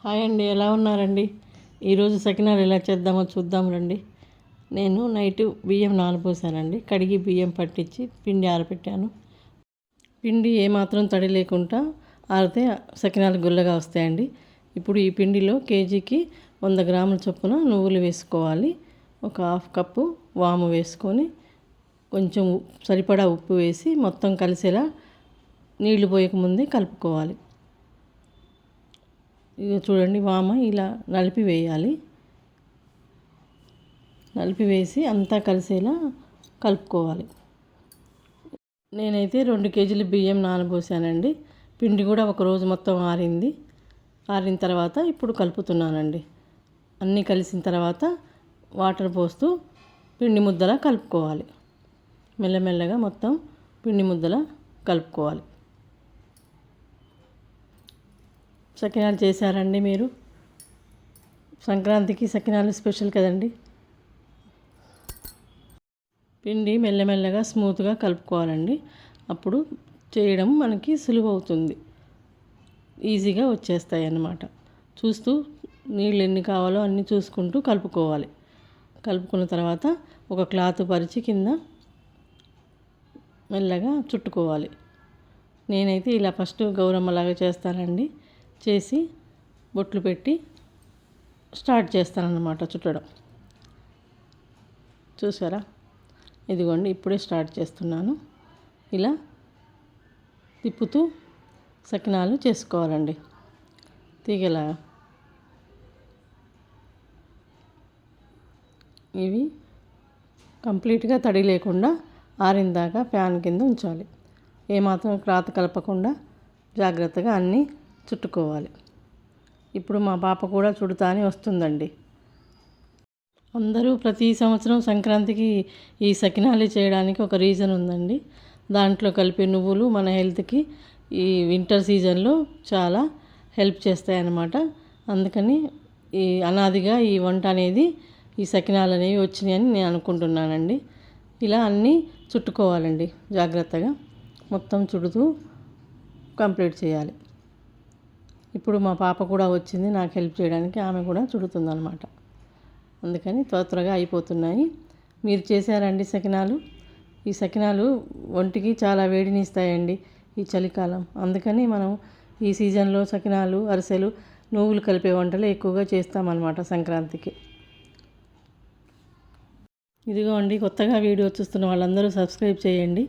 Hi అండి, ఎలా ఉన్నారండి? ఈరోజు సకినాలు ఎలా చేద్దామో చూద్దాం రండి. నేను నైట్ బియ్యం నానబోసానండి. కడిగి బియ్యం పట్టించి పిండి ఆరబెట్టాను. పిండి ఏమాత్రం తడి లేకుండా ఆరితే సకినాలు గుల్లగా వస్తాయండి. ఇప్పుడు ఈ పిండిలో కేజీకి 100 గ్రాముల చొప్పున నువ్వులు వేసుకోవాలి. ఒక హాఫ్ కప్పు వాము వేసుకొని కొంచెం సరిపడా ఉప్పు వేసి మొత్తం కలిసేలా నీళ్లు పోయకముందే కలుపుకోవాలి. ఇది చూడండి, వామ ఇలా నలిపి వేయాలి. నలిపి వేసి అంతా కలిసేలా కలుపుకోవాలి. నేనైతే 2 కేజీలు బియ్యం నానబోసానండి. పిండి కూడా ఒక రోజు మొత్తం ఆరింది. ఆరిన తర్వాత ఇప్పుడు కలుపుతున్నానండి. అన్నీ కలిసిన తర్వాత వాటర్ పోస్తూ పిండి ముద్దలా కలుపుకోవాలి. మెల్లమెల్లగా మొత్తం పిండి ముద్దలా కలుపుకోవాలి. సకినాలు చేశారండి మీరు? సంక్రాంతికి సకినాలు స్పెషల్ కదండి. పిండి మెల్లమెల్లగా స్మూత్గా కలుపుకోవాలండి. అప్పుడు చేయడం మనకి సులువు అవుతుంది, ఈజీగా వచ్చేస్తాయి అన్నమాట. చూస్తూ నీళ్ళు ఎన్ని కావాలో అన్నీ చూసుకుంటూ కలుపుకోవాలి. కలుపుకున్న తర్వాత ఒక క్లాత్ పరిచి కింద మెల్లగా చుట్టుకోవాలి. నేనైతే ఇలా ఫస్ట్ గౌరమ్మలాగా చేస్తానండి. చేసి బొట్లు పెట్టి స్టార్ట్ చేస్తానన్నమాట చుట్టడం. చూసారా? ఇదిగోండి, ఇప్పుడే స్టార్ట్ చేస్తున్నాను. ఇలా తిప్పుతూ సకినాలు చేసుకోవాలండి తీగలా. ఇవి కంప్లీట్గా తడి లేకుండా ఆరిందాకా ఫ్యాన్ కింద ఉంచాలి. ఏమాత్రం క్లాత్ కలపకుండా జాగ్రత్తగా అన్నీ చుట్టుకోవాలి. ఇప్పుడు మా పాప కూడా చుడతాని వస్తుందండి. అందరూ ప్రతి సంవత్సరం సంక్రాంతికి ఈ సకినాలు చేయడానికి ఒక రీజన్ ఉందండి. దాంట్లో కలిపే నువ్వులు మన హెల్త్కి ఈ వింటర్ సీజన్లో చాలా హెల్ప్ చేస్తాయి అన్నమాట. అందుకని ఈ అనాదిగా ఈ వంట అనేది, ఈ సకినాలు అనేవి వచ్చినాయని నేను అనుకుంటున్నానండి. ఇలా అన్నీ చుట్టుకోవాలండి జాగ్రత్తగా. మొత్తం చుడుతూ కంప్లీట్ చేయాలి. ఇప్పుడు మా పాప కూడా వచ్చింది నాకు హెల్ప్ చేయడానికి. ఆమె కూడా చుడుతుందన్నమాట. అందుకని త్వరగా అయిపోతున్నాయి. మీరు చేశారండి సకినాలు? ఈ సకినాలు ఒంటికి చాలా వేడిని ఇస్తాయండి ఈ చలికాలం. అందుకని మనం ఈ సీజన్లో సకినాలు, అరిసెలు, నువ్వులు కలిపే వంటలు ఎక్కువగా చేస్తామన్నమాట సంక్రాంతికి. ఇదిగో అండి, కొత్తగా వీడియో చూస్తున్న వాళ్ళందరూ సబ్స్క్రైబ్ చేయండి.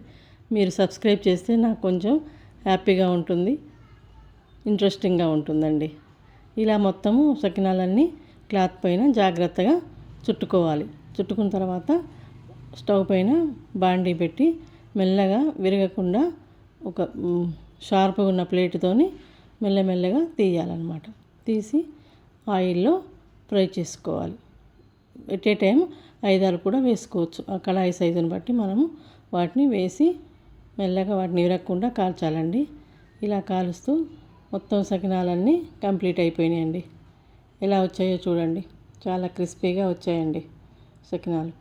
మీరు సబ్స్క్రైబ్ చేస్తే నాకు కొంచెం హ్యాపీగా ఉంటుంది, ఇంట్రెస్టింగ్గా ఉంటుందండి. ఇలా మొత్తము సకినాలన్నీ క్లాత్ పైన జాగ్రత్తగా చుట్టుకోవాలి. చుట్టుకున్న తర్వాత స్టవ్ పైన బాండీ పెట్టి మెల్లగా విరగకుండా ఒక షార్ప్గా ఉన్న ప్లేట్తోని మెల్లమెల్లగా తీయాలన్నమాట. తీసి ఆయిల్లో ఫ్రై చేసుకోవాలి. ఎట్ ఏ టైం 5-6 కూడా వేసుకోవచ్చు. ఆ కళాయి సైజుని బట్టి మనము వాటిని వేసి మెల్లగా వాటిని విరగకుండా కాల్చాలండి. ఇలా కాలుస్తూ మొత్తం సకినాలన్నీ కంప్లీట్ అయిపోయినాయండి. ఎలా వచ్చాయో చూడండి, చాలా క్రిస్పీగా వచ్చాయండి సకినాలు.